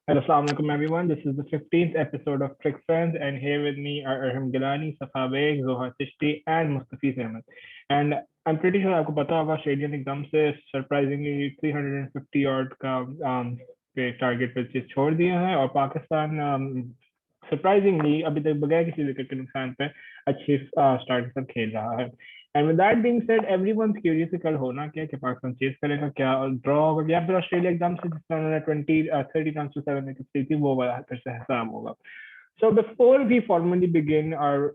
Hello, Assalamu alaikum everyone. This is the 15th episode of Trick Friends, and here with me are Arham, Safa and Zoha, and Mustafeez Ahmed. And I'm pretty sure आपको पता होगा Australian एकदम से surprisingly 350 odd का पे target पे छोड़ दिया है और पाकिस्तान सरप्राइजिंगली अभी तक बगैर किसी विकेट के नुकसान पे अच्छी स्टार्ट पर खेल रहा है. And with that being said everyone's curious कि कल होना क्या, कि पाकिस्तान चेस करेगा क्या, ड्रॉ होगा या फिर ऑस्ट्रेलिया एकदम से जिस तरह उन्होंने 30 रन टू 7 विकेट ली थी वो वाला फिर से हिसाब होगा. So before we formally begin our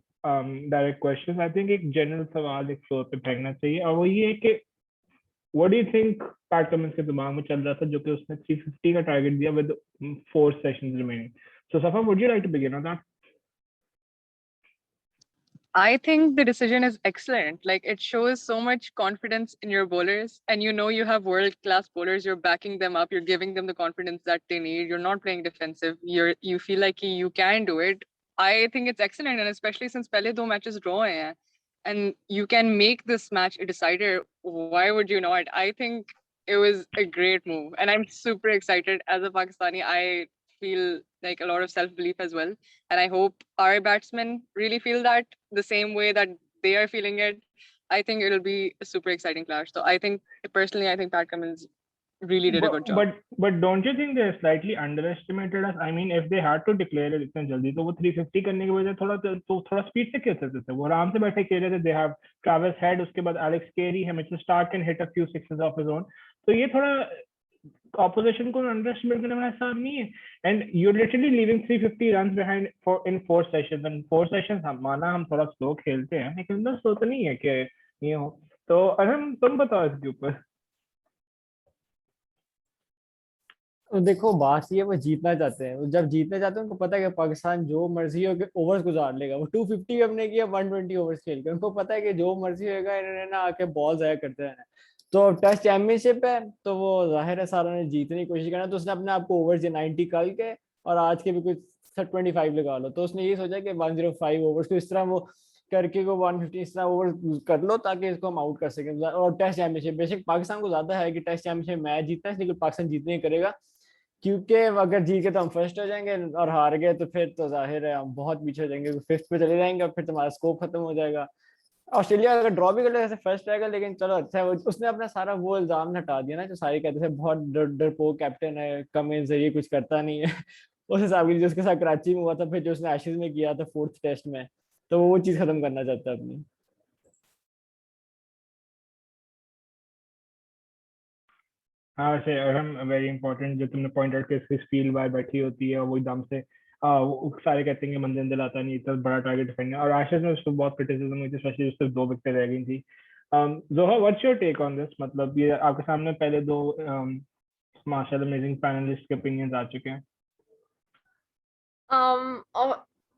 direct questions, I think एक जनरल सवाल एक फ्लोर पे फेंकना चाहिए और वो ये है कि what do you think PAT Cummins के दिमाग में चल रहा था जो कि उसने 350 का टारगेट दिया with 4 sessions remaining. So Safa, would you like to begin on that? I think the decision is excellent. Like, it shows so much confidence in your bowlers, and you have world-class bowlers. You're backing them up. You're giving them the confidence that they need. You're not playing defensive. You feel like you can do it. I think it's excellent, and especially since pehle do matches draw hai, and you can make this match a decider. Why would you not? I think it was a great move, and I'm super excited as a Pakistani. I feel like a lot of self-belief as well, and I hope our batsmen really feel that the same way that they are feeling it. I think it'll be a super exciting clash. So I think personally, I think Pat Cummins really did a good job. But don't you think they slightly underestimated us? I mean, if they had to declare it इतना जल्दी तो वो 350 करने की वजह थोड़ा speed से खेल सकते थे. वो आराम से बैठे खेल रहे थे. They have Travis Head, उसके बाद Alex Carey है, Mitchell Starc can hit a few sixes of his own. तो ये थोड़ा opposition को underestimate करने वाला हिसाब नहीं है. And you're literally leaving 350 runs behind in 4 sessions. And 4 sessions हम माना हम थोड़ा slow खेलते हैं, लेकिन तो slow तो नहीं है कि ये हो. तो अरहम तुम बताओ इसके ऊपर. देखो बात ये वो जीतना चाहते हैं. जब जीतने चाहते हैं उनको पता है कि पाकिस्तान जो मर्जी हो के ओवर्स गुजार लेगा. वो 250 हमने किया 120 ओवर्स खेल के. उनको पता है कि जो मर्जी होगा इन्होंने ना आके बॉल जाया करते रहना. तो टेस्ट चैंपियनशिप है तो वो जाहिर है सारा ने जीतने की कोशिश करना. तो उसने अपने आप को ओवर्स 90 कल के और आज के भी कुछ 25 लगा लो. तो उसने ये सोचा कि 105 ओवर्स को इस तरह वो करके को 150 इस तरह ओवर कर लो ताकि इसको हम आउट कर सकें. और टेस्ट चैंपियनशिप बेशक पाकिस्तान को ज्यादा है कि टेस्ट चैंपियनशिप मैच जीतना है, लेकिन पाकिस्तान जीतने ही करेगा. क्योंकि अगर जीत के तो हम फर्स्ट हो जाएंगे और हार गए तो फिर तो जाहिर है हम बहुत पीछे हो जाएंगे. फिफ्थ पे चले जाएंगे और फिर तुम्हारा स्कोप खत्म हो जाएगा. ऑस्ट्रेलिया अगर ड्रॉ भी कर ले फर्स्ट रहेगा. लेकिन चलो अच्छा है उसने अपना सारा वो इल्जाम हटा दिया ना जो सारे कहते थे बहुत डरपोक कैप्टन है, कमिंस है, ये कुछ करता नहीं है. उस हिसाब की जो उसके साथ कराची में हुआ था, फिर जो उसने एशेज में किया था 4th टेस्ट में, तो वो चीज खत्म करना चाहता है अपनी. हाँ वैसे अहम वेरी इंपॉर्टेंट जो तुमने पॉइंट आउट किया, इसकी स्पीड बार बैठी होती है वो एकदम से सारे कहते हैं कि मंजिल दिलाता नहीं, इतना बड़ा टारगेट डिफेंड. और आशीष में उसको बहुत क्रिटिसिज्म हुई थी, स्पेशली उससे 2 विकेटें रह गई थी. Zoha, what's your take on this? मतलब ये आपके सामने पहले 2 माशाल्लाह अमेजिंग पैनलिस्ट के ओपिनियंस आ चुके हैं.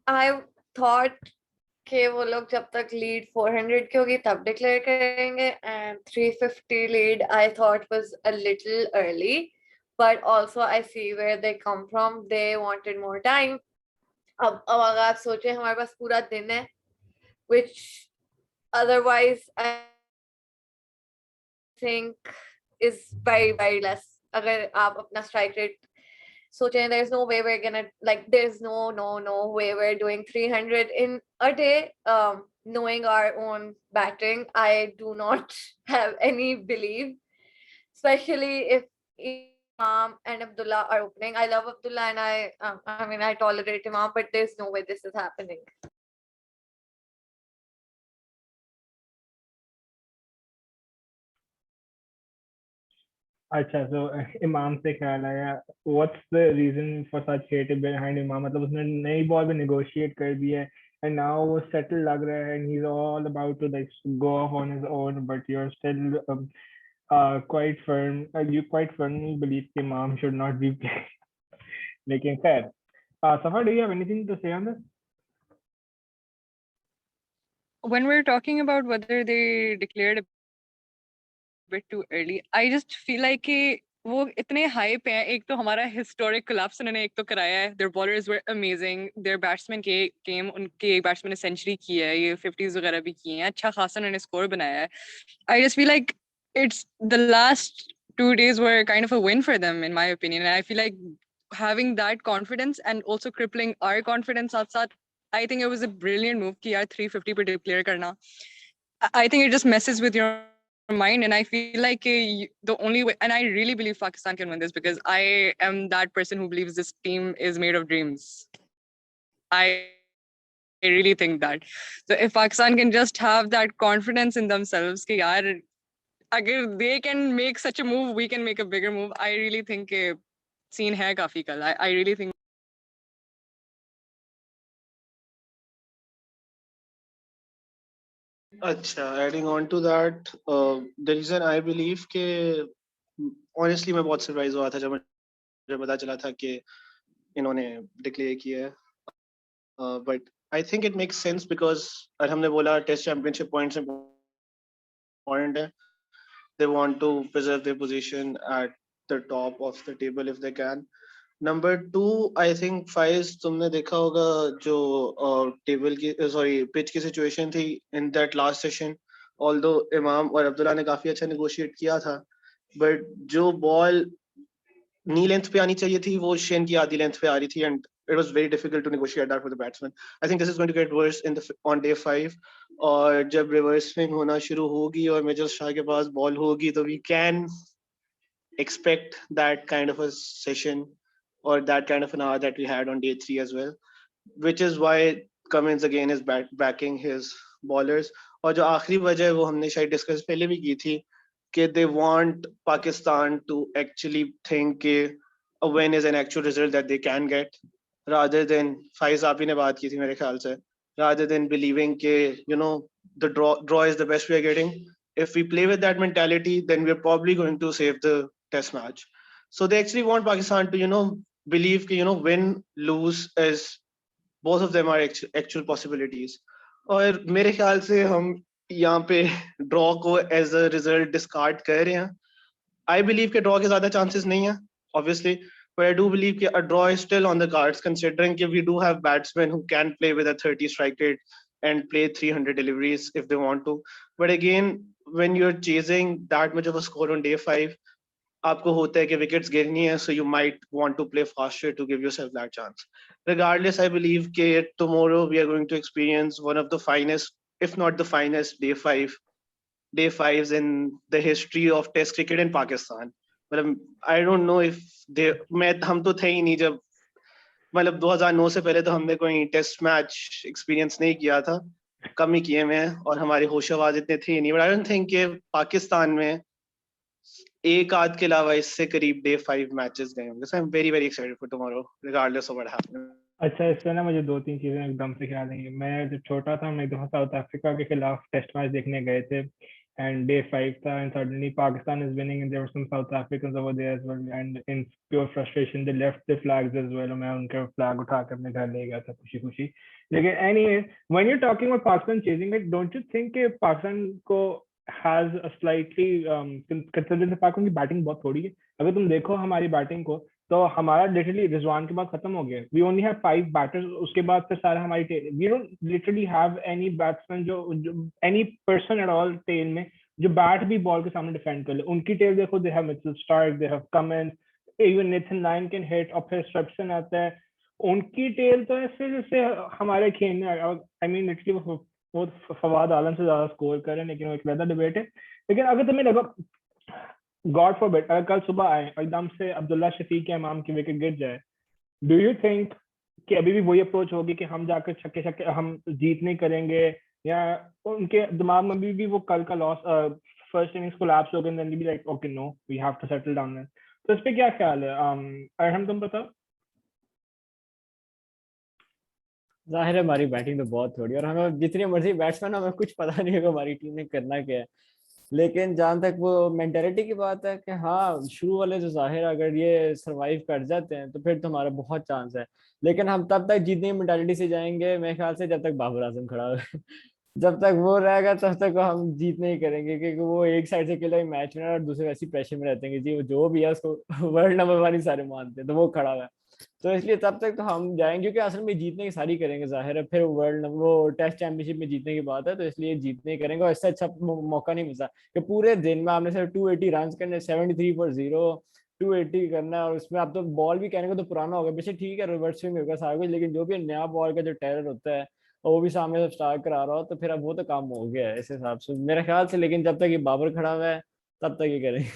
I thought कि वो लोग जब तक लीड 400 की होगी तब डिक्लेयर करेंगे, and 350 lead I thought was a little early, but also I see where they come from. They wanted more time. अब अगर आप सोचें हमारे पास पूरा दिन है, which otherwise I think is very very less. अगर आप अपना strike rate soching, there's no way we're gonna, like, there's no way we're doing 300 in a day. Knowing our own batting, I do not have any belief, especially if Imam and Abdullah are opening. I love Abdullah and I mean I tolerate Imam, but there's no way this is happening. अच्छा, so इमाम से ख्याल आया, what's the reason for such hate behind इमाम? मतलब उसने नई ball में negotiate कर दी है and now वो settle लग रहा है and he's all about to like go off on his own, but you're still quite firm, you quite firmly believe कि इमाम should not be playing. लेकिन खैर, Safa, do you have anything to say on this? When we're talking about whether they declared a bit too early, I just feel like कि वो इतने hype हैं. एक तो हमारा historic collapse उन्होंने एक तो कराया है. Their bowlers were amazing. Their batsmen came, उनके एक batsman ने century की है, ये 50s वगैरह भी किए हैं, अच्छा खासा उन्होंने score बनाया है. I just feel like it's the last 2 days were kind of a win for them in my opinion, and I feel like having that confidence and also crippling our confidence साथ-साथ, I think it was a brilliant move कि यार 350 पे declare करना. I think it just messes with your mind, and I feel like the only way, and I really believe Pakistan can win this because I am that person who believes this team is made of dreams. I really think that. So if Pakistan can just have that confidence in themselves कि यार अगर they can make such a move, we can make a bigger move. I really think scene है काफी कल. I really think. अच्छा, adding on to that, the reason I believe कि honestly मैं बहुत surprise हुआ था जब मुझे पता चला था कि इन्होंने declare किया है. But I think it makes sense because Arham ने बोला टेस्ट चैंपियनशिप पॉइंट्स important है. They want to preserve their position at the top of the table if they can. Number 2, I think Faiz, तुमने देखा होगा जो table की pitch की situation थी in that last session. Although इमाम और अब्दुल्ला ने काफी अच्छा negotiate किया था, but जो बॉल नी लेंथ पे आनी चाहिए थी वो शेन की आधी लेंथ पे आ रही थी, and it was very difficult to negotiate that for the batsman. I think this is going to get worse on day 5. और जब रिवर्स स्विंग होना शुरू होगी और मेजर शाह के पास बॉल होगी तो we can expect that kind of a session or that kind of an hour that we had on day 3 as well, which is why Cummins again is backing his bowlers. और जो आखिरी वजह है वो हमने शायद डिस्कस पहले भी की थी कि they want Pakistan to actually think कि a win is an actual result that they can get, rather than Faiz आप ही ने बात की थी मेरे ख्याल से, rather than believing कि you know the draw is the best we are getting. If we play with that mentality, then we're probably going to save the test match. So they actually want Pakistan to believe कि win lose is both of them are actual possibilities. और मेरे ख्याल से हम यहाँ पे draw को as a result discard कर रहे हैं. आई बिलीव के ड्रॉ के ज्यादा चांसेस नहीं है obviously, but I do believe that a draw is still on the cards considering that we do have batsmen who can play with a 30 strike rate and play 300 deliveries if they want to. But again, when you're chasing that much of a score on day 5, आपको होता है कि wickets गिरनी है, so you might want to play faster to give yourself that chance. Regardless, I believe that tomorrow we are going to experience one of the finest, if not the finest, day 5s in the history of Test cricket in Pakistan. मतलब I don't know if हम तो थे ही नहीं जब, मतलब 2009 से पहले तो हमने कोई टेस्ट मैच एक्सपीरियंस नहीं किया था, कम ही किए में, और हमारे होशआवाज इतने थे नहीं. बट आई डोंट थिंक कि पाकिस्तान में एक आध के अलावा इससे करीब day 5 मैचेस गए होंगे. So I am very very excited for tomorrow regardless of what happens. अच्छा, इससे ना मुझे 2-3 चीजें एकदम से ख्याल आई. मैं जब छोटा था, हम एक दफा साउथ अफ्रीका के खिलाफ टेस्ट मैच देखने गए थे and day 5 था, and suddenly Pakistan is winning and there were some South Africans over there as well, and in pure frustration they left the flags as well. मैं उनका flag उठा के अपने घर ले गया था खुशी खुशी. लेकिन anyway, when you're talking about Pakistan chasing it, don't you think कि Pakistan को has a slightly considered the fact उनकी बैटिंग बहुत थोड़ी है. अगर तुम देखो हमारी बैटिंग को, तो हमारा लिटरली रिजवान के बाद खत्म हो गया. वी ओनली हैव 5 बैटर्स, उसके बाद फिर सारा हमारी tail. We don't literally have any batsman जो any person at all tail में जो बैट भी बॉल के सामने डिफेंड कर ले. उनकी टेल देखो, they have Mitchell Starc, they have Cummins, even Nathan Lyon can hit, और फिर स्ट्रप्सन आता है. उनकी टेल तो ऐसे जैसे हमारे खेलने, आई मीन लिटरली वो फवाद आलम से ज्यादा स्कोर कर रहे हैं, लेकिन वो एक अलग डिबेट है. लेकिन अगर तुम्हें लगा गॉड फॉरबिड अगर कल सुबह आए एकदम से अब्दुल्ला शफीक के इमाम की विकेट गिर जाए, डू यू थिंक कि अभी भी वही अप्रोच होगी कि हम जाकर छक्के हम जीत नहीं करेंगे, या उनके दिमाग में भी वो कल का लॉस फर्स्ट इनिंग्स कोलैप्स हो गए, then be like okay no we have to settle down. तो इस पे क्या ख्याल है? अरहम तुम बताओ. जाहिर है हमारी बैटिंग तो बहुत थोड़ी, और हमें जितनी मर्जी बैट्समैन, हमें कुछ पता नहीं होगा हमारी टीम ने करना क्या है. लेकिन जहां तक वो मेंटेलिटी की बात है कि हाँ, शुरू वाले जो जाहिर अगर ये सरवाइव कर जाते हैं तो फिर तो हमारा बहुत चांस है. लेकिन हम तब तक जीतने की मेंटालिटी से जाएंगे मेरे ख्याल से जब तक बाबर आजम खड़ा हो. जब तक वो रहेगा तब तक हम जीत नहीं करेंगे, क्योंकि वो एक साइड से अकेला मैच में और दूसरे वैसी प्रेशर में रहते हैं कि जी वो जो भी है उसको वर्ल्ड नंबर 1 ही सारे मानते हैं, तो वो खड़ा हुआ है. तो इसलिए तब तक तो हम जाएंगे, क्योंकि असल में जीतने की सारी करेंगे जाहिर है. फिर वर्ल्ड वो टेस्ट चैंपियनशिप में जीतने की बात है, तो इसलिए जीतने करेंगे. और इससे अच्छा मौका नहीं मिलता कि पूरे दिन में आपने सिर्फ 280 रन करने, 73 फॉर 0, 280 करना है और उसमें आप तो बॉल भी कहने को तो पुराना होगा, वैसे ठीक है रिवर्स स्विंग होगा सारा कुछ, लेकिन जो भी नया बॉल का जो टेरर होता है और वो भी सामने से स्टार्ट करा रहा हो तो फिर अब वो तो काम हो गया है इस हिसाब से मेरे ख्याल से। लेकिन जब तक ये बाबर खड़ा हुआ है तब तक ये करेंगे।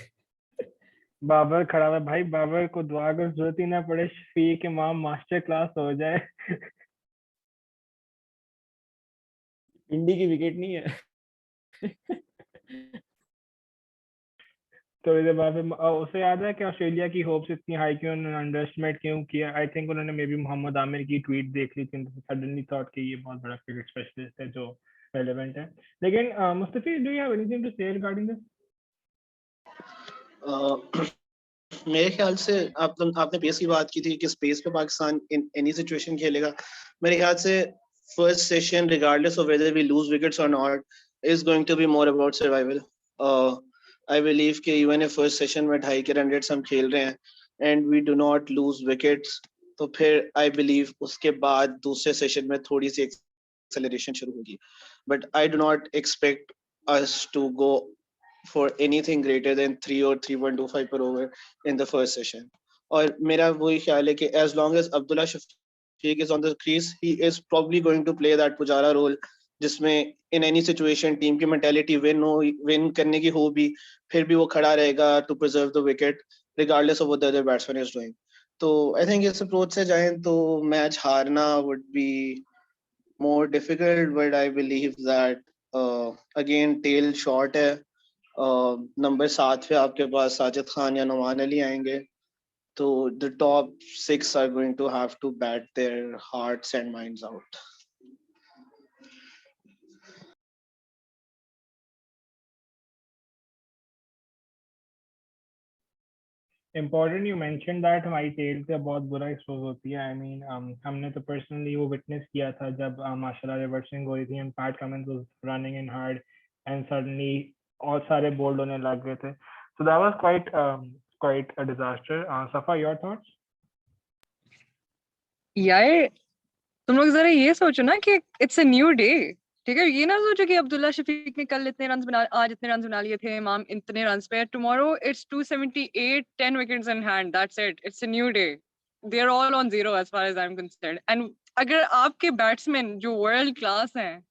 बाबर खड़ा हुआ है भाई, बाबर को दुआ कर जरूरत ही ना पड़े, शफीक इमाम मास्टर क्लास हो जाए। इंडी की विकेट नहीं है। तो इधर बाद में उसे याद है कि ऑस्ट्रेलिया की होप्स इतनी हाई क्यों, उन्होंने अंडर एस्टिमेट क्यों किया? आई थिंक उन्होंने मे बी मोहम्मद आमिर की ट्वीट देख ली थी, सडनली थॉट कि ये बहुत बड़ा क्रिकेट स्पेशलिस्ट है जो रेलेवेंट है। लेकिन Mustafiz, do you have anything to say regarding this? मेरे ख्याल से आपने पेस की बात की थी कि स्पेस पे पाकिस्तान इन एनी सिचुएशन खेलेगा। मेरे ख्याल से first session regardless of whether we lose wickets or not is going to be more about survival. I believe कि even if first session में 2.5 के run rates हम खेल रहे हैं and we do not lose wickets, तो फिर I believe उसके बाद दूसरे सेशन में थोड़ी सी acceleration शुरू होगी, but I do not expect us to go for anything greater than 3 or 3.25 per over in the first session. और मेरा वही ख्याल है कि as long as Abdullah Shafiq is on the crease, he is probably going to play that Pujara role, जिसमें in any situation team की mentality win करने की हो भी, फिर भी वो खड़ा रहेगा to preserve the wicket regardless of what the other batsman is doing. तो I think इस approach से जाएं तो मैच हारना would be more difficult, but I believe that again tail short है। नंबर 7 पे आपके पास साजिद खान या नुमान अली आएंगे, तो the top 6 are going to have to bat their hearts and minds out. Important you mention that हमारी टेल से बहुत बुरा एक्सपोज होती है। आई मीन हमने तो पर्सनली वो विटनेस किया था जब माशाल्लाह रिवर्सिंग हो रही थी and PAT Cummins was running in hard and suddenly और सारे बोल्ड होने लग गए थे। So that was quite a disaster. सफा, योर थॉट्स? यार तुम लोग जरा ये सोचो ना कि इट्स अ न्यू डे, ठीक है? ये ना सोचो कि अब्दुल्ला शफीक ने कल इतने रन बना, आज इतने रन बना लिए थे, इमाम इतने रन पे, tomorrow it's 278, 10 wickets in hand, that's it, it's a new day, they are all on zero as far as I am concerned. And अगर आपके बैट्समैन जो वर्ल्ड क्लास हैं,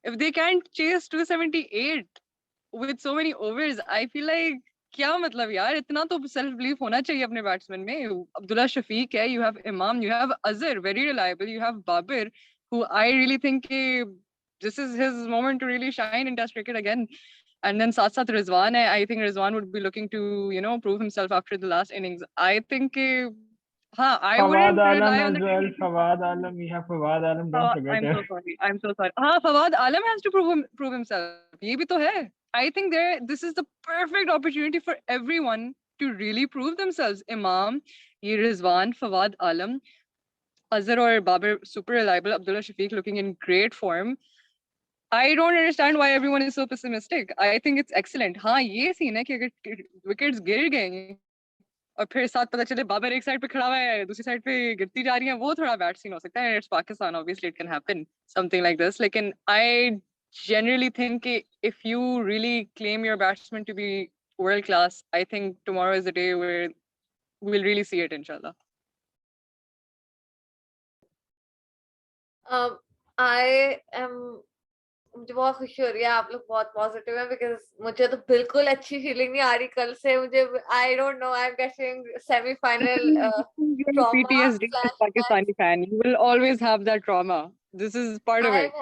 if they can't chase 278 with so many overs, I feel like क्या मतलब यार, इतना तो self belief होना चाहिए अपने बैट्समैन में। अब्दुल्ला शफीक है, you have Imam, you have Azhar very reliable, you have Babar who I really think this is his moment to really shine in Test cricket again. And then साथ साथ Rizwan है, I think Rizwan would be looking to prove himself after the last innings. I think हाँ, I Fawad wouldn't Alam rely on as the well. creative. Fawad Alam, we have Fawad Alam, don't forget I'm it. so sorry. I'm so sorry. हाँ, Fawad Alam has to prove himself. ये भी तो है. I think this is the perfect opportunity for everyone to really prove themselves. Imam, ये Rizwan, Fawad Alam, Azhar or Babar super reliable. Abdullah Shafiq looking in great form. I don't understand why everyone is so pessimistic. I think it's excellent. हाँ, ये scene है कि अगर wickets गिर गए और फिर साथ पता चले बाबर एक साइड पे खड़ा हुआ है, दूसरी साइड पे गिरती जा रही है, वो थोड़ा बैड सीन हो सकता है। It's Pakistan, obviously it can happen something like this, लेकिन आई generally think if you really claim your batsman to be world class, I think tomorrow is the day where we'll really see it, inshallah. I am मुझे बहुत खुशी हो रही है, आप लोग बहुत पॉजिटिव है, बिकॉज मुझे तो बिल्कुल अच्छी फीलिंग नहीं आ रही कल से। मुझे I don't know, I am getting semifinal trauma PTSD as a Pakistani fan, you will always have that trauma. This is part of I am it.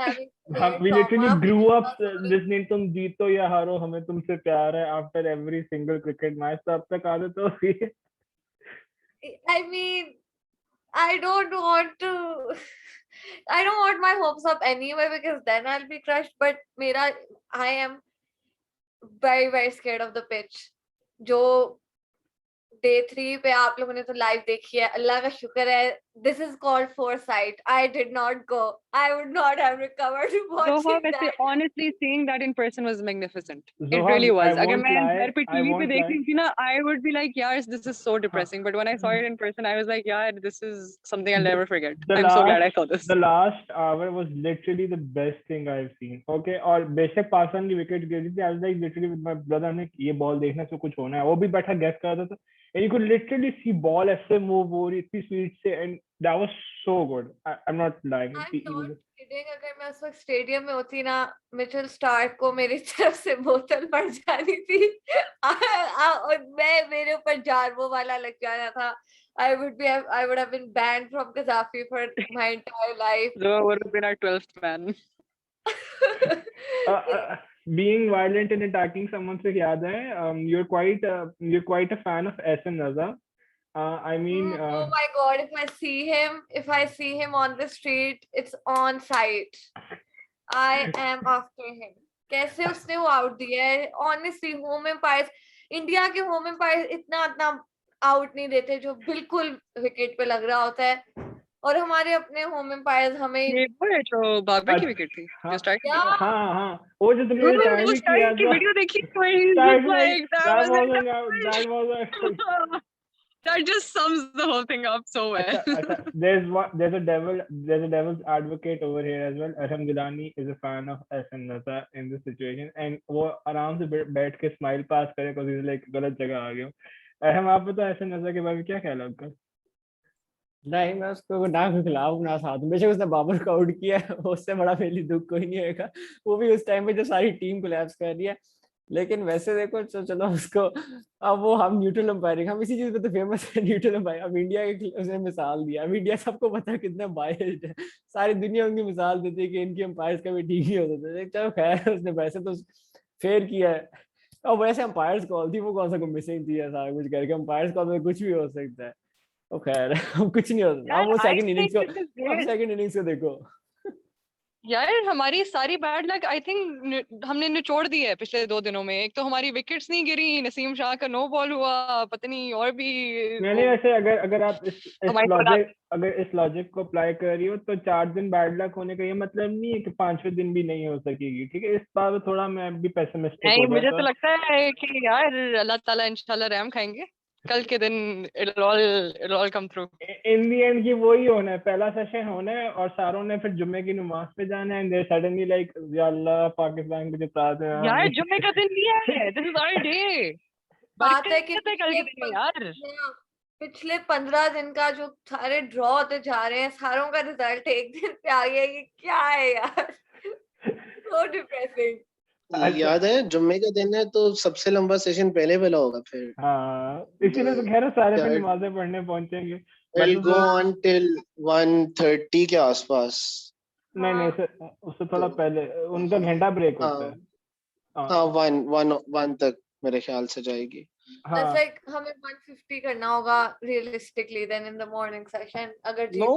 having We literally trauma grew up because listening तुम जीतो या हारो हमें तुमसे प्यार है after every single cricket match, तो अब तक आदत हो गई है। I mean, I don't want to I don't want my hopes up anyway because then I'll be crushed, but I am very very scared of the pitch. जो day 3 पे आप लोगों ने तो लाइव देखी है, अल्लाह का शुक्र है, this is called foresight. I did not go, I would not have recovered watching that. Honestly, seeing that in person was magnificent. It Zoha, really was. I अगर won't मैं lie, घर पे I टीवी पे won't देख lie. रही थी ना, I would be like, यार, this is so depressing. But when I saw it in person, I was like, yeah, this is something I'll never forget. I'm so glad I saw this. The last hour was literally the best thing I've seen. Okay, और बेशक पाकिस्तान की wicket गिरी थी, I was like literally with my brother, हमने ये ball देखने से कुछ होना है, वो भी बैठा गेस कर रहा था। and you could literally see ball ऐसे move हो रही इतनी speed से, and that was so good. I'm not lying. I'm He was not kidding. अगर मैं उस वक्त स्टेडियम में होती ना, मिचेल स्टार्क को मेरी तरफ से बोतल पड़ जानी थी और मैं मेरे ऊपर जार्बो वाला लग जाना था. I would have been banned from Qaddafi for my entire life. Zoha would have been our 12th man. being violent and attacking someone से याद है, you're quite a fan of Safa and Zoha. I mean, Oh my God! If I see him on the street, it's on sight. I am after him. कैसे उसने वो out दिया है? Honestly, home empires, India के home empires इतना out नहीं देते जो बिल्कुल विकेट पे लग रहा होता है, और हमारे अपने होम एम्पायर्स हमें ये वो है जो बाबर की विकेट थी, हाँ, जो स्ट्राइक हाँ, वो जो तुमने टाइम वो भी स्ट्राइक किया की था, वीडियो देखी तो he's that just like that was that just sums the whole thing up so well. अच्छा, there's a devil's advocate over here as well. Arham Gilani is a fan of Safa and Zoha in this situation, and वो आराम से बैठ के smile pass करे because he's like गलत जगह आ गया. अहम, आप बताओ Safa and Zoha के बारे में क्या ख्याल है आपका? नहीं, मैं उसको ना के खिलाफ ना साथ हूं। बेशक उसने बाबर को आउट किया है, उससे बड़ा मेरे लिए दुख कोई नहीं होगा, वो भी उस टाइम पे जब सारी टीम कोलैप्स कर रही है। लेकिन वैसे देखो चलो उसको, अब वो हम न्यूट्रल अंपायरिंग, हम इसी चीज पे तो फेमस है, न्यूट्रल अंपायर। अब इंडिया के उसने मिसाल दिया, अब इंडिया सबको पता है कितना बायस्ड है, सारी दुनिया उनकी मिसाल देती है कि इनकी अंपायर्स का भी ठीक नहीं होता था। चलो खैर, उसने वैसे तो फेयर किया है। और वैसे अंपायर्स कॉल थी, वो कौन सा कोई मिसिंग थी या सारा कुछ करके, अंपायर्स कॉल में कुछ भी हो सकता है। तो खैर अब कुछ नहीं होता। अब वो सेकंड इनिंग्स को, अब सेकंड इनिंग्स को देखो यार, हमारी सारी बैड लक आई थिंक हमने निचोड़ दी है पिछले 2 दिनों में। एक तो हमारी विकेट्स नहीं गिरी, नसीम शाह का नो बॉल हुआ, पता नहीं और भी नहीं वैसे अगर आप इस लॉजिक को अप्लाई कर रही हो तो 4 दिन बैड लक होने का ये मतलब नहीं है कि 5वें दिन भी नहीं हो सकेगी। ठीक है, इस बार थोड़ा मैं भी पेसिमिस्टिक नहीं, हो मुझे जाता तो लगता है कि यार अल्लाह ताला इंशाल्लाह रहम खाएंगे, कल के दिन it'll all come through. In the and की वही होना है, पहला सेशन होना है और सारों ने फिर जुम्मे की नमाज पे जाना है, एंड दे सडनली लाइक या अल्लाह पाकिस्तान को जिता दे यार जुम्मे का दिन नहीं है, दिस इज आवर डे। बात है कि कल के दिन है यार। पिछले 15 दिन का जो सारे ड्रॉ होते जा रहे हैं, सारों का रिजल्ट एक दिन पे आ गया, ये क्या है यार, सो डिप्रेसिंग। याद है जुम्मे का दिन है तो सबसे लंबा सेशन पहले वाला होगा फिर। हाँ, इसीलिए तो खैर सारे फिर नमाजें पढ़ने पहुंचेंगे। It'll go on till 1:30 के आसपास। नहीं उससे थोड़ा पहले उनका घंटा ब्रेक होता है। हाँ, 1 तक मेरे ख्याल से जाएगी। हाँ, like हमें 150 करना होगा realistically then in the morning session अगर No,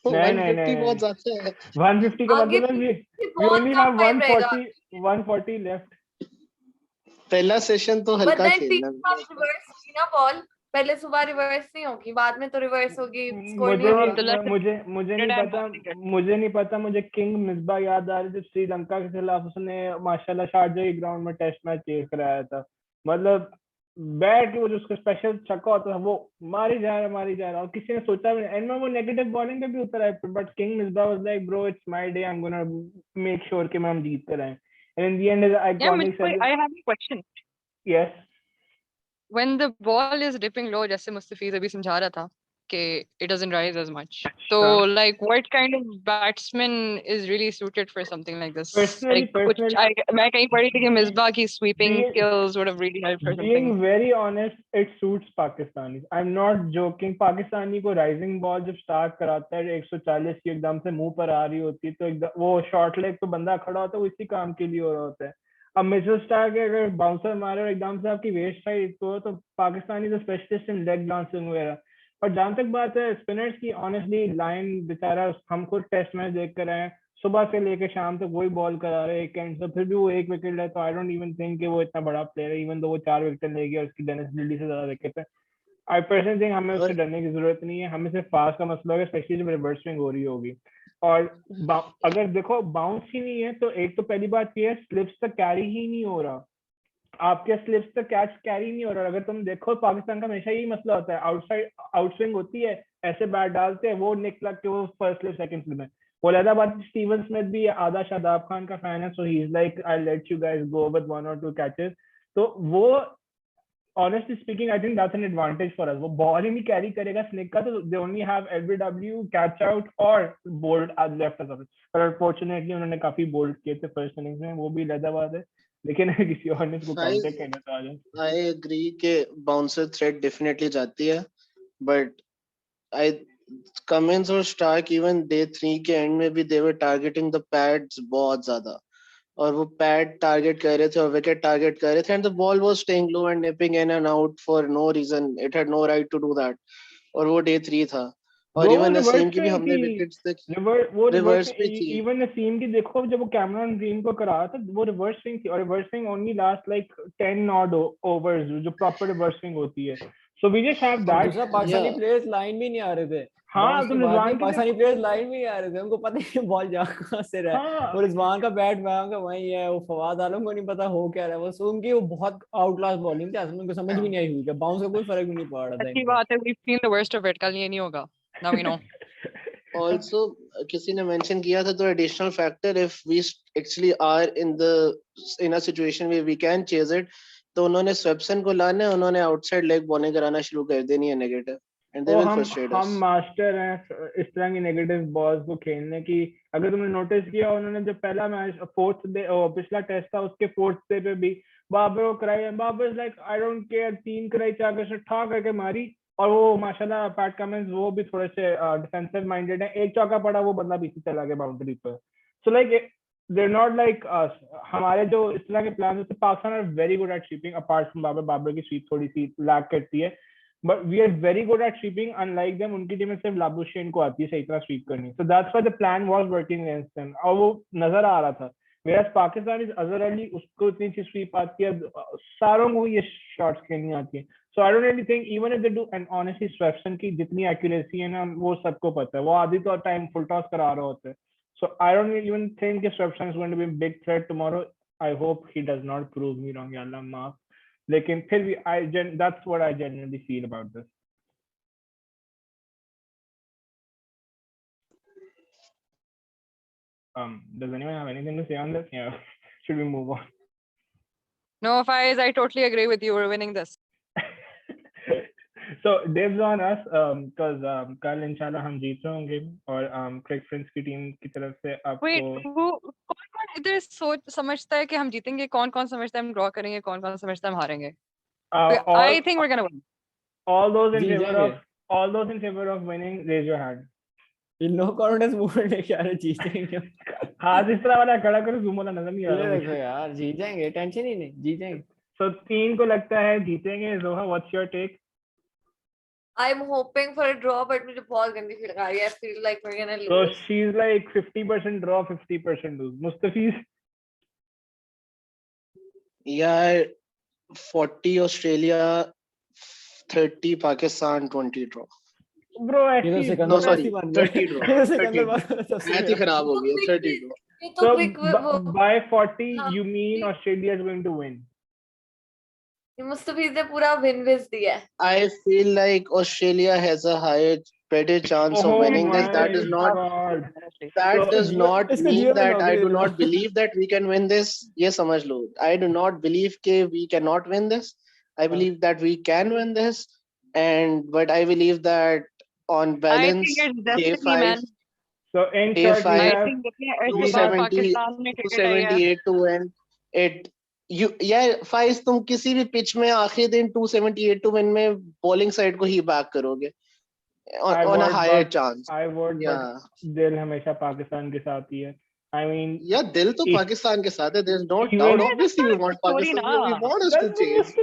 150 बहुत ज्यादा है। 150 का मतलब we only have 140 left। पहला सेशन तो हल्का खेलना। रिवर्स होगी ना बॉल, पहले सुबह रिवर्स नहीं होगी, बाद में तो रिवर्स होगी, स्कोर नहीं होगा। मुझे नहीं पता। मुझे किंग मिसबा याद आ रही जब श्रीलंका के खिलाफ उसने माशाल्लाह शारजा के ग्राउंड में टेस्ट मैच चेस कराया था। मतलब बैट वो जो उसका स्पेशल छक्का होता था वो मारी जा रहा और किसी ने सोचा भी नहीं, एंड में वो नेगेटिव बॉलिंग पे भी उतर आए, but king Misbah was like bro it's my day, I am gonna make sure कि हम जीत कर आए। And in the end is iconic. I have a question. Yes. When the ball is dipping low, जैसे मुस्तफीज अभी समझा रहा था कि it doesn't rise as much. So like what kind of batsman is really suited for something like this? Personally, मैं कहीं पढ़ी थी कि मिसबा की sweeping skills would have really helped for something. Being very honest, it suits Pakistanis. I'm not joking. Pakistani को rising ball जब start कराता है 140 की एकदम से मुंह पर आ रही होती है तो एकदम वो short leg पे बंदा खड़ा होता है, वो इसी काम के लिए हो रहा होता है। अब मिचेल स्टार्क के अगर बाउंसर मारे और एकदम से आपकी वेस्ट साइड तो पाकिस्तानी तो स्पेशलिस्ट इन लेग डांसिंग वगैरह। और जहां तक बात है स्पिनर्स की, ऑनेस्टली लाइन बेचारा हम खुद टेस्ट मैच देख कर आए, सुबह से लेकर शाम तक वही बॉल करा रहे एक एंड से, फिर भी वो 1 विकेट है। तो आई डोंट इवन थिंक कि वो इतना बड़ा प्लेयर है, इवन दो वो 4 विकेट लेगी और उसकी डेनिस लिली से ज्यादा विकेट है। आई पर्सनली थिंक हमें उससे डरने की जरूरत नहीं है, हमें सिर्फ फास्ट का मसला होगा, स्पेशली जब रिवर्स स्विंग हो रही होगी। और अगर देखो बाउंस ही नहीं है तो एक तो पहली बात ये है स्लिप्स तक कैरी ही नहीं हो रहा, आपके स्लिप्स तक कैच कैरी नहीं हो रहा। अगर तुम देखो पाकिस्तान का हमेशा यही मसला होता है, आउटसाइड आउटस्विंग होती है, ऐसे बैट डालते हैं, वो निकला कि वो फर्स्ट स्लिप सेकंड स्लिप में। वो लहदा बात स्टीवन स्मिथ भी आधा शादाब खान का फैन है, so he is like I let you guys go with 1 or 2 catches. तो वो honestly speaking, I think that's an advantage for us. वो ball ही नहीं carry करेगा Slick का, तो they only have LBW, catch out और bold as left as option. पर unfortunately उन्होंने काफी bold किए थे first innings में, वो भी अलग बात है. लेकिन किसी और ने इसको counter करना था आज. I agree कि bouncer threat definitely जाती है, but Cummins और Stark even day 3 के end में भी they were targeting the pads बहुत ज़्यादा. और वो पैड टारगेट कर रहे थे और विकेट टारगेट कर रहे थे, and the ball was staying low and nipping in and out for no reason. It had no right to do that. और वो डे 3 था. और इवन नसीम की भी हमने विकेट्स देखी, वो रिवर्स पे थी. इवन नसीम की देखो, जब वो कैमरन ग्रीन को करा था वो रिवर्स स्विंग थी, और reverse swing only last like 10 odd overs, जो प्रॉपर रिवर्स स्विंग होती है. So we just have that. दूसरा पाकिस्तानी प्लेयर्स लाइन भी नहीं आ रहे थे. हाँ, तो रिजवान पाकिस्तानी प्लेयर्स लाइन में ही आ रहे थे, उनको पता नहीं बॉल जा कहां से रहा है. और रिजवान का बैट वहां का वही है, वो फवाद आलम को नहीं पता हो क्या रहा है. बस उनकी वो बहुत आउट क्लास बॉलिंग थी, असल में उनको समझ भी नहीं आई हुई, बाउंस का कोई फर्क भी नहीं पड़ रहा था. अच्छी बात है, we've seen the worst of it. कल ये नहीं होगा. Now we know. Also किसी ने मेंशन किया था, तो additional factor, if we actually are in a situation where we can chase it, तो उन्होंने स्वेप्सन को लाना है, उन्होंने आउटसाइड लेग बॉलिंग कराना शुरू कर देनी है negative, and they will frustrate us. हम मास्टर हैं इस तरह की नेगेटिव बॉल्स को खेलने की. अगर तुमने नोटिस किया, उन्होंने जब पहला मैच पिछला टेस्ट था, उसके 4th डे पे भी बाबर को कराई, Babar like I don't care, 3 कराई, 4 कर ठा करके मारी. और वो माशाल्लाह पैट कमिंस वो भी थोड़े से डिफेंसिव माइंडेड है. एक चौका पड़ा, वो बंदा पीछे चला गया बाउंड्री पर. So like they're not like us. हमारे जो इस तरह के प्लान होते हैं, Pakistan are very good at sweeping apart from Babar की स्वीप थोड़ी सी लैग करती है, but we are very good at sweeping unlike them. उनकी टीम में सिर्फ लाबुशेन को आती है सही तरह स्वीप करनी. So that's why the plan was working against them, और वो नजर आ रहा था. Whereas पाकिस्तान इज अजहर अली, उसको इतनी अच्छी स्वीप आती है, सारों को ये शॉट्स खेलनी आती है. So I don't really think even if they do, and honestly Swepson की जितनी accuracy है ना, वो सबको पता है. वो आधी तो टाइम फुल टॉस करा रहे होते हैं. So I don't even think Swepson is going to be a big threat tomorrow. I hope he does not prove me wrong. Allah maaf. लेकिन फिर भी that's what I genuinely feel about this. Does anyone have anything to say on this? Yeah. Should we move on? No, Faaiz, I totally agree with you. We're winning this. So dibs on us, because कल इंशाल्लाह हम जीत रहे होंगे, और क्रिक friends की team की तरफ से आपको. Wait, वो कौन इधर सोच समझता है कि हम जीतेंगे? कौन समझता है हम ड्रॉ करेंगे? कौन समझता है हम हारेंगे? I think we're gonna win. All those in favor of winning, raise your hand. ये नो कॉन्फिडेंस मूवमेंट है क्या? जीतेंगे. हाथ इस तरह वाला खड़ा करो, जूम वाला नजर नहीं आ रहा. देखो यार, जीत जाएंगे, टेंशन ही नहीं, जीत जाएंगे. So 3 को लगता है जीतेंगे. Zoha, what's your take? I'm hoping for a draw, but मुझे बहुत गंदी फील आ रही है. I feel like we're gonna lose. So she's like 50% draw, 50% lose. Mustafeez? यार 40 Australia, 30 Pakistan, 20 draw. Bro, actually, no sorry, 30 draw. 30 match ही खराब हो गया. 30 draw. So by 40 you mean Australia is going to win? Mustafeez ने पूरा win wish दिया है. I feel like Australia has a higher, better chance of winning this. That does not mean that I do not believe that we can win this. ये समझ लो. I do not believe कि we cannot win this. I believe that we can win this, but I believe that on balance, day 5. So in day short, 5, 278 to win it. Faiz, तुम किसी भी pitch में आखिरी दिन 278 to win में bowling side को ही back करोगे on a higher chance. I would, but दिल हमेशा पाकिस्तान के साथ ही है. I mean, दिल तो पाकिस्तान के साथ है. There's no doubt. Obviously, we want Pakistan. We want us to chase.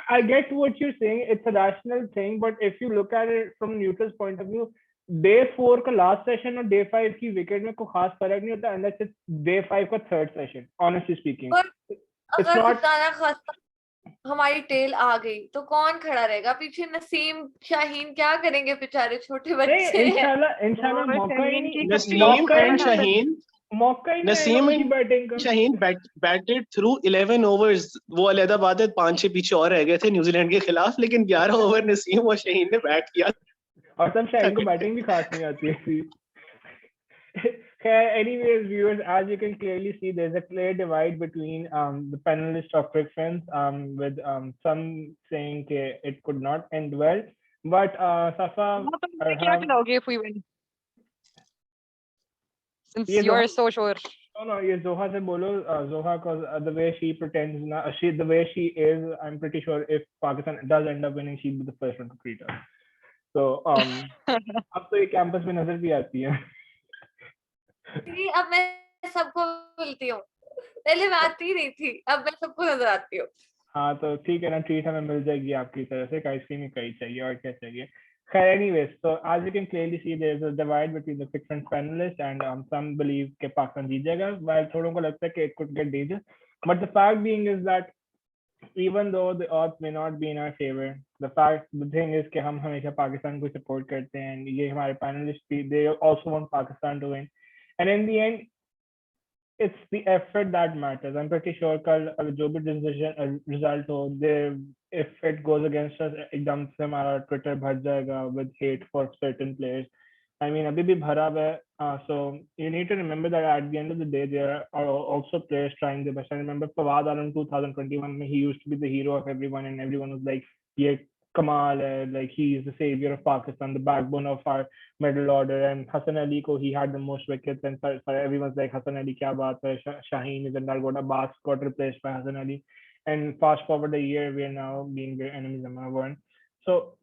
I get what you're saying. It's a rational thing, but if you look at it from neutral's point of view, day 4 का last session और day 5 की wicket में कोई खास फर्क नहीं होता, unless it's day 5 का थर्ड सेशन. honestly speaking, अगर खुदाना खास्ता हमारी टेल आ गई तो कौन खड़ा रहेगा पीछे? नसीम शाहीन क्या करेंगे बेचारे छोटे बच्चे? इंशाल्लाह मौका ही नहीं. Naseem and Shaheen batted through 11 overs. वो अलग बात है, 5-6 पीछे और रह गए थे न्यूजीलैंड के खिलाफ, लेकिन 11 ओवर नसीम और शाहीन ने बैट किया. और तब शाहीन को बैटिंग भी खास नहीं आती है. Okay, anyways, viewers, as you can clearly see, there's a clear divide between the panelists of Quick Friends, with some saying it could not end well. But Safa, क्या Arham, खिलाओगे if we win? Since ये you're Zoha, so sure. no, ये Zoha से बोलो, Zoha, cause the way she pretends, the way she is, I'm pretty sure if Pakistan does end up winning, she'll be the first one to greet us. So अब तो ये campus में नजर भी आती है. See, अब मैं सबको मिलती हूँ. पहले मैं आती ही नहीं थी, अब मैं सबको नजर आती हूँ. हाँ तो ठीक है ना, ट्रीट हमें मिल जाएगी आपकी तरफ से, आइसक्रीम ही कहीं चाहिए और क्या चाहिए. खैर, anyways, so as you can clearly see, there is a divide between the Quick Friends panelists, and some believe कि पाकिस्तान जीत जाएगा, while थोड़ों को लगता है कि it could get dangerous. But the fact being is that even though the odds may not be in our favor, the thing is कि हम हमेशा पाकिस्तान को support करते हैं, and ये हमारे panelists भी, they also want Pakistan to win, and in the end it's the effort that matters. I'm pretty sure कल जो भी decision result हो, if it goes against us, एकदम से हमारा Twitter भर जाएगा with hate for certain players. I mean, अभी भी भरा हुआ है. So you need to remember that at the end of the day, there are also players trying their best. I remember Fawad in 2021, he used to be the hero of everyone, and everyone was like, "Yeah, Kamal, like he is the savior of Pakistan, the backbone of our middle order." And Hassan Ali, he had the most wickets, and everyone's like, "Hassan Ali, kya baat hai?" Shaheen is and Dalgona Abbas got replaced by Hassan Ali. And fast forward a year, we are now being their enemies number one. So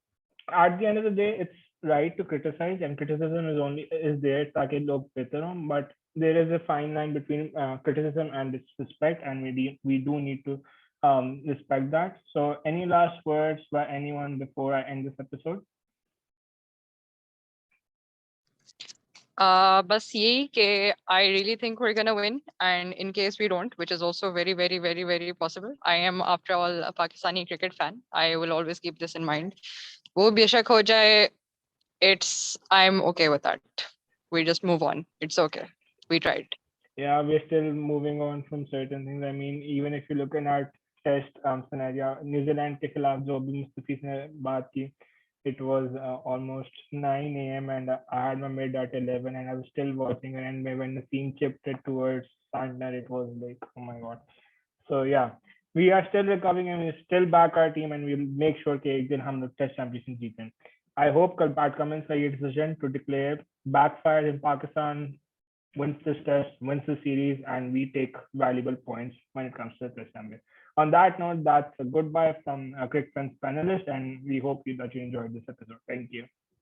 at the end of the day, it's right to criticize, and criticism is there ताकि लोग बेहतर हों, but there is a fine line between criticism and disrespect, and we do need to respect that. So any last words by anyone before I end this episode? बस यही कि I really think we're gonna win, and in case we don't, which is also very, very, very, very possible. I am, after all, a Pakistani cricket fan. I will always keep this in mind. वो बेशक हो जाए, I'm okay with that. We just move on. It's okay. We tried. Yeah, we're still moving on from certain things. I mean, even if you look at our test scenario, New Zealand के खिलाफ जो भी मुस्तफीज ने बात की, it was almost 9 a.m. and I had my mid at 11, and I was still watching, and when the team chipped it towards Sandler, it was like, oh my god. So yeah, we are still recovering, and we still back our team, and we'll make sure कि एक दिन हम लोग test championship जीतें. I hope कल Pat Cummins का ये decision to declare backfires in Pakistan, wins this test, wins the series, and we take valuable points when it comes to the test champion. On that note, that's a goodbye from Quick Friends panelist, and we hope that you enjoyed this episode. Thank you.